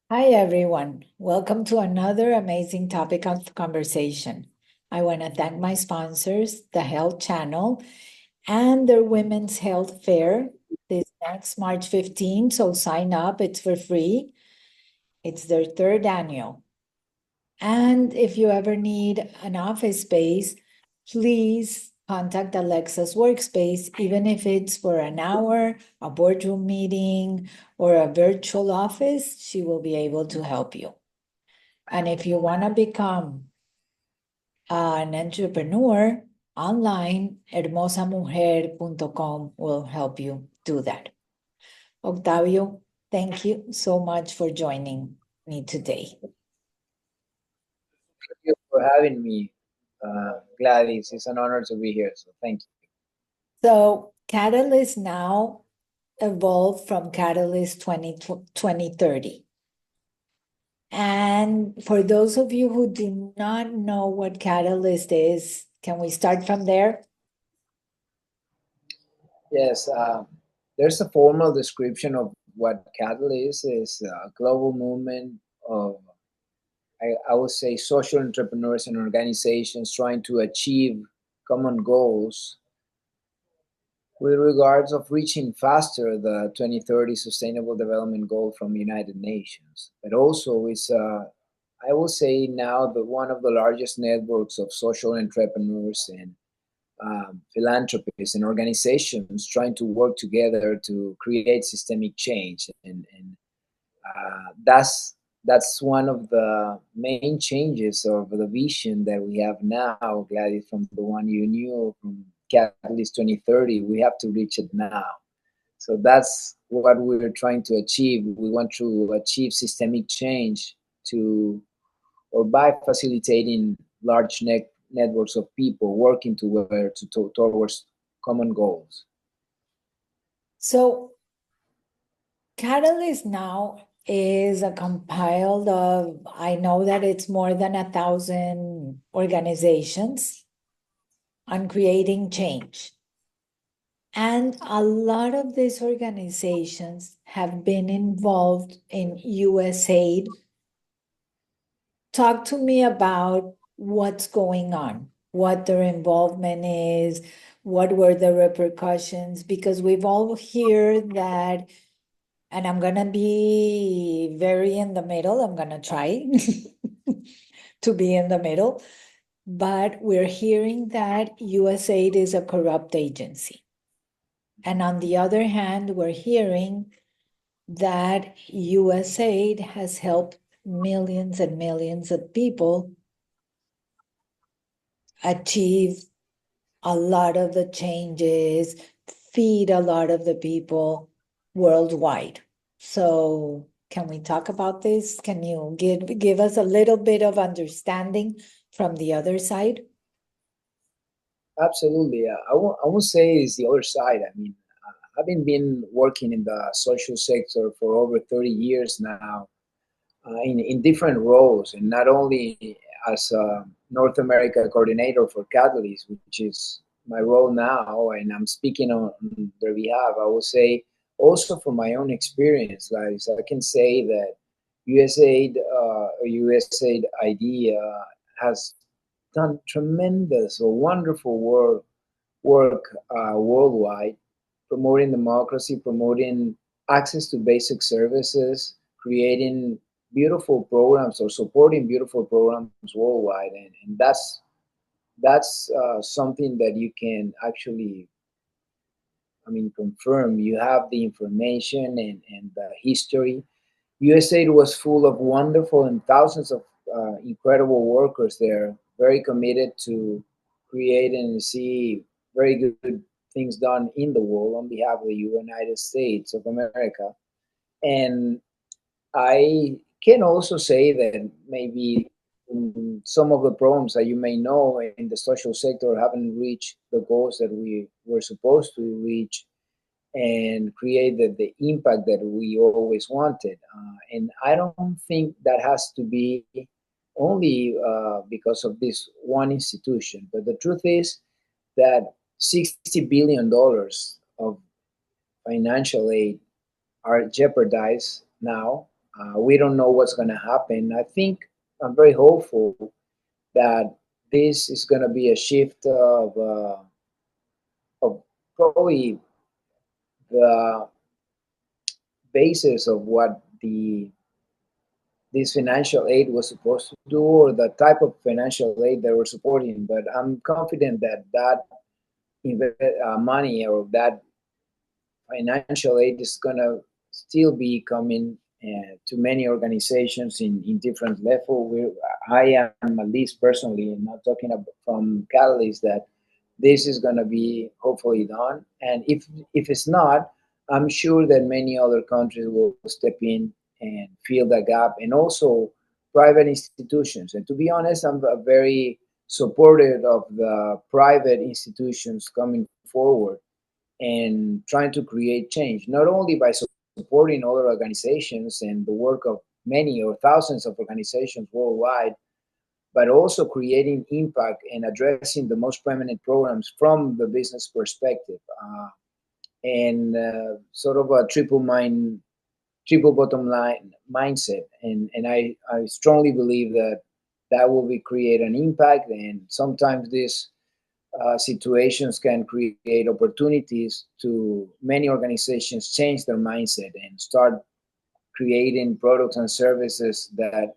Hi, everyone. Welcome to another amazing topic of conversation. I want to thank my sponsors, the Health Channel, and their Women's Health Fair this next March 15. So sign up, it's for free. It's their third annual. And if you ever need an office space, please contact Alexa's Workspace, even if it's for an hour, a boardroom meeting, or a virtual office, she will be able to help you. And if you want to become an entrepreneur online, hermosamujer.com will help you do that. Octavio, thank you so much for joining me today. Thank you for having me, Gladys. It's an honor to be here. So thank you. So, Catalyst now evolved from Catalyst 2030. And for those of you who do not know what Catalyst is, can we start from there? Yes, there's a formal description of what Catalyst is a global movement of, I would say, social entrepreneurs and organizations trying to achieve common goals with regards of reaching faster the 2030 Sustainable Development Goal from the United Nations. But also it's, I will say now, one of the largest networks of social entrepreneurs and philanthropists and organizations trying to work together to create systemic change. And that's one of the main changes of the vision that we have now, Gladys, from the one you knew from Catalyst 2030. We have to reach it now. So that's what we're trying to achieve. We want to achieve systemic change to, or by facilitating large networks of people working together towards common goals. So, Catalyst now is a compiled of, I know that it's more than 1,000 organizations on creating change. And a lot of these organizations have been involved in USAID. Talk to me about what's going on, what their involvement is, what were the repercussions, because we've all heard that, and I'm gonna be very in the middle, I'm gonna try to be in the middle, but we're hearing that USAID is a corrupt agency. And on the other hand, we're hearing that USAID has helped millions and millions of people achieve a lot of the changes, feed a lot of the people worldwide. So can we talk about this? Can you give us a little bit of understanding from the other side? Absolutely. I won't say it's the other side. I mean, having been working in the social sector for over 30 years now, in different roles, and not only as a North America coordinator for Catalyst, which is my role now, and I'm speaking on their behalf. I will say also from my own experience, guys, I can say that USAID ID has done tremendous or wonderful work worldwide, promoting democracy, promoting access to basic services, creating beautiful programs or supporting beautiful programs worldwide, and that's something that you can actually, I mean, confirm. You have the information and the history. USAID was full of wonderful and thousands of incredible workers there, very committed to create and see very good things done in the world on behalf of the United States of America. And I can also say that maybe some of the programs that you may know in the social sector haven't reached the goals that we were supposed to reach and create the impact that we always wanted. And I don't think that has to be only because of this one institution, but the truth is that $60 billion of financial aid are jeopardized now We don't know what's going to happen. I think I'm very hopeful that this is going to be a shift of probably the basis of what this financial aid was supposed to do, or the type of financial aid they were supporting. But I'm confident that money or that financial aid is going to still be coming to many organizations in different level. I am, at least personally, not talking about from Catalyst, that this is going to be hopefully done. And if it's not, I'm sure that many other countries will step in and fill the gap, and also private institutions. And to be honest, I'm very supportive of the private institutions coming forward and trying to create change, not only by supporting other organizations and the work of many or thousands of organizations worldwide, but also creating impact and addressing the most prominent programs from the business perspective, and sort of a triple bottom line mindset. And I strongly believe that that will be create an impact, and sometimes these situations can create opportunities to many organizations change their mindset and start creating products and services that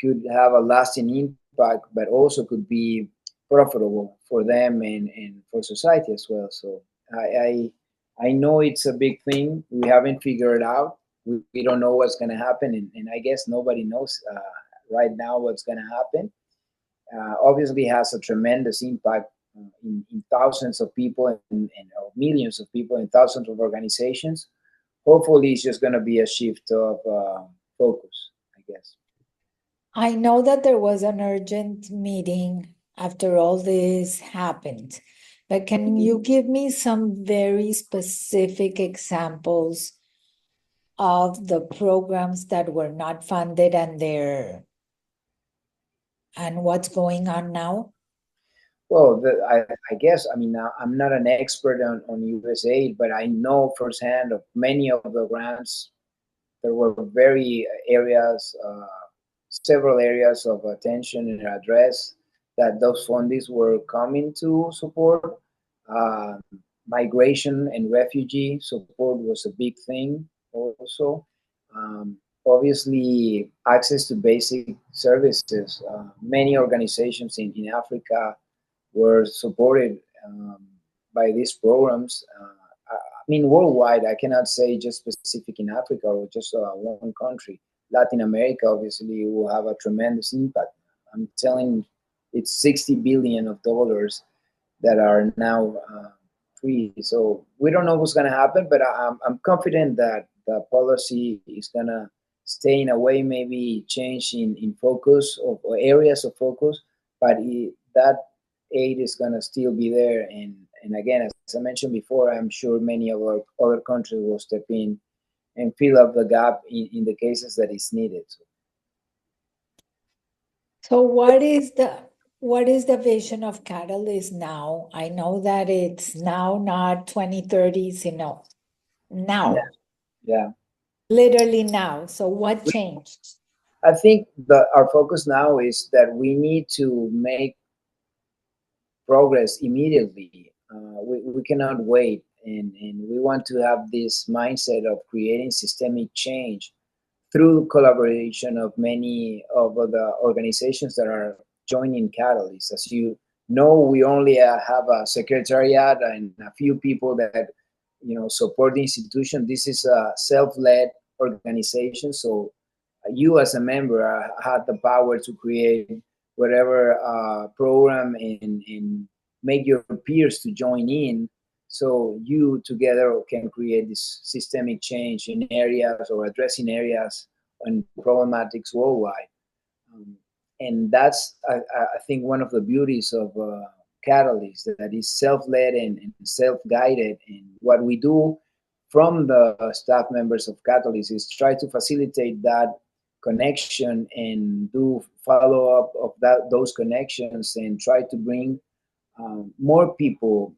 could have a lasting impact, but also could be profitable for them and for society as well. So I know it's a big thing. We haven't figured it out. We don't know what's going to happen, and I guess nobody knows right now what's going to happen. Obviously has a tremendous impact in thousands of people and millions of people in thousands of organizations. Hopefully, it's just going to be a shift of focus, I guess. I know that there was an urgent meeting after all this happened, but can you give me some very specific examples of the programs that were not funded and what's going on now? Well, I guess, I mean, I'm not an expert on USAID, but I know firsthand of many of the grants. There were several areas of attention and address that those fundings were coming to support. Uh, Migration and refugee support was a big thing also. Obviously, access to basic services. Many organizations in Africa were supported by these programs. I mean, worldwide, I cannot say just specific in Africa or just one country. Latin America, obviously, will have a tremendous impact. I'm telling, it's $60 billion of dollars that are now free. So we don't know what's going to happen, but I'm confident that the policy is going to stay in a way, maybe change in focus or areas of focus, but that aid is going to still be there. And again, as I mentioned before, I'm sure many of our other countries will step in and fill up the gap in the cases that is needed. So what is the vision of Catalyst now? I know that it's now not 2030s, Yeah, now, yeah. literally now. So what changed? I think our focus now is that we need to make progress immediately. We cannot wait, and we want to have this mindset of creating systemic change through collaboration of many of the organizations that are joining Catalyst. As you know, we only have a secretariat and a few people that support the institution. This is a self-led organization, so you as a member had the power to create whatever program and make your peers to join in, so you together can create this systemic change in areas or addressing areas and problematics worldwide. And that's, I think, one of the beauties of Catalyst, that is self-led and self-guided. And what we do from the staff members of Catalyst is try to facilitate that connection and do follow-up of those connections, and try to bring more people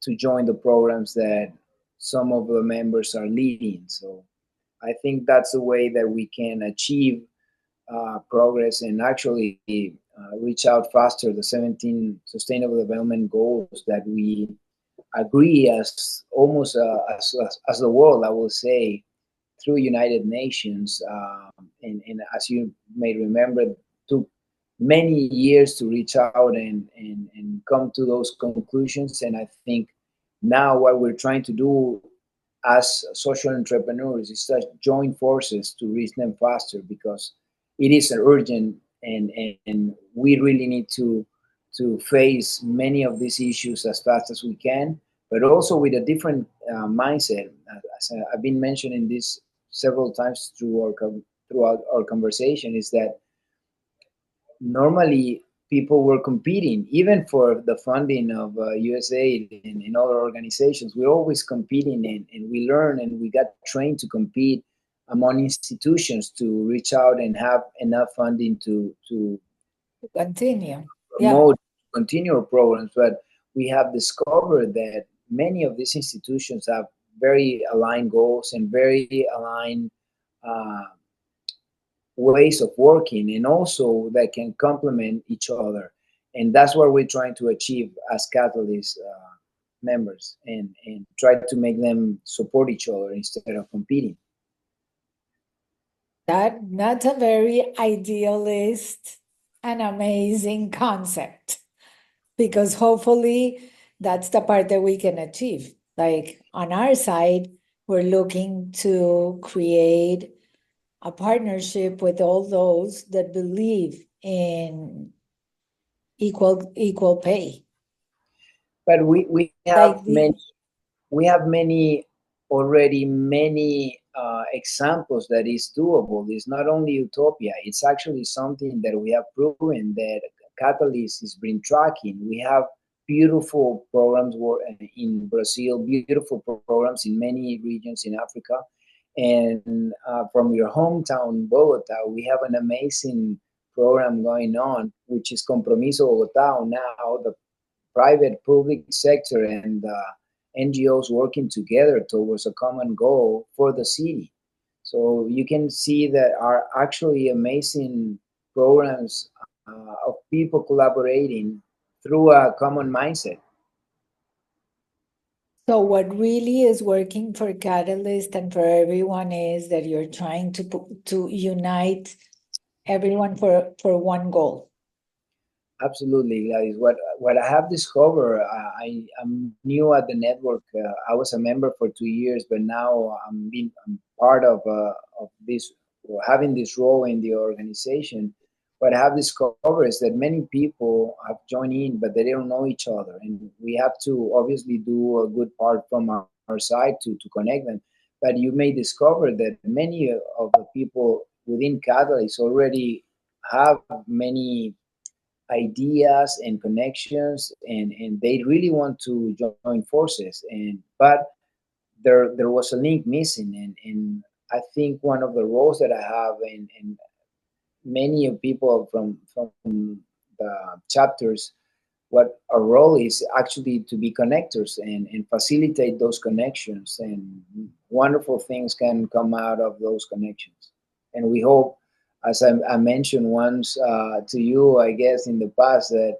to join the programs that some of the members are leading. So I think that's the way that we can achieve progress and actually reach out faster the 17 Sustainable Development Goals that we agree as almost as the world, I will say, through United Nations. And as you may remember, took many years to reach out and come to those conclusions. And I think now what we're trying to do as social entrepreneurs is to join forces to reach them faster, because it is urgent, and we really need to face many of these issues as fast as we can, but also with a different mindset. As I've been mentioning this several times throughout our conversation, is that normally people were competing even for the funding of USAID and other organizations. We're always competing, and we learn and we got trained to compete among institutions to reach out and have enough funding to Continue. Yeah. promote continual programs. But we have discovered that many of these institutions have very aligned goals and very aligned uh, ways of working, and also that can complement each other. And that's what we're trying to achieve as Catalyst members, and try to make them support each other instead of competing. That's a very idealist and amazing concept, because hopefully that's the part that we can achieve. Like on our side, we're looking to create a partnership with all those that believe in equal pay. But we have Like many, already many examples that is doable. It's not only utopia, it's actually something that we have proven that Catalyst has been tracking. We have beautiful programs in Brazil, beautiful programs in many regions in Africa. And from your hometown, Bogota, we have an amazing program going on, which is Compromiso Bogota. Now, the private public sector and NGOs working together towards a common goal for the city. So you can see that are actually amazing programs of people collaborating through a common mindset. So what really is working for Catalyst and for everyone is that you're trying to unite everyone for one goal. Absolutely, guys. What I have discovered, I'm new at the network. I was a member for 2 years, but now I'm part of this, or having this role in the organization. What I have discovered is that many people have joined in, but they don't know each other, and we have to obviously do a good part from our side to connect them. But you may discover that many of the people within Catalyst already have many ideas and connections, and they really want to join forces, and but there was a link missing, and I think one of the roles that I have, and many of people from the chapters, what our role is actually to be connectors and facilitate those connections, and wonderful things can come out of those connections. And we hope, as I mentioned once to you, I guess in the past, that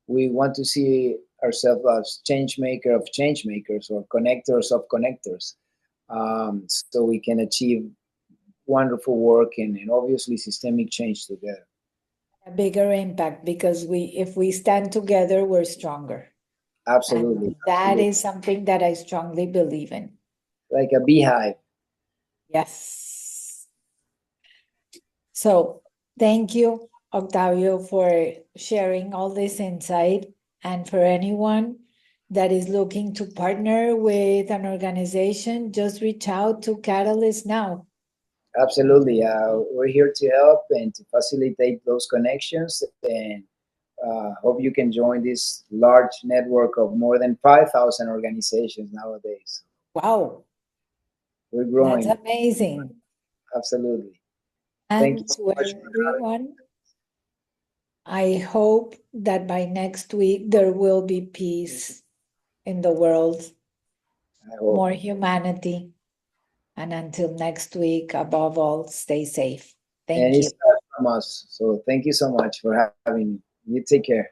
we want to see ourselves as change maker of change makers, or connectors of connectors, so we can achieve wonderful work and obviously systemic change together. A bigger impact, because if we stand together, we're stronger. Absolutely, And that absolutely. is something that I strongly believe in. Like a beehive. Yes. So thank you, Octavio, for sharing all this insight. And for anyone that is looking to partner with an organization, just reach out to Catalyst now. Absolutely. We're here to help and to facilitate those connections, and hope you can join this large network of more than 5,000 organizations nowadays. Wow, We're that's growing. amazing. Absolutely. Thank you And so to much for having me. everyone, I hope that by next week there will be peace in the world, I hope. more humanity. And until next week, above all, stay safe. And Thank it you. starts from us. So thank you so much for having me. You take care.